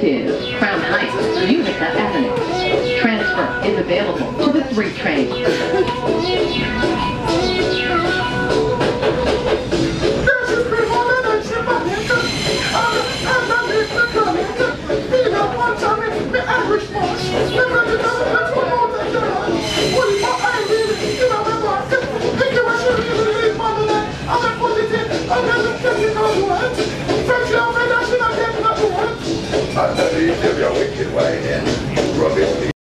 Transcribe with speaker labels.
Speaker 1: This is Crown Heights, Utica Avenue. Transfer is available to the 3 train.
Speaker 2: I know you live your wicked way,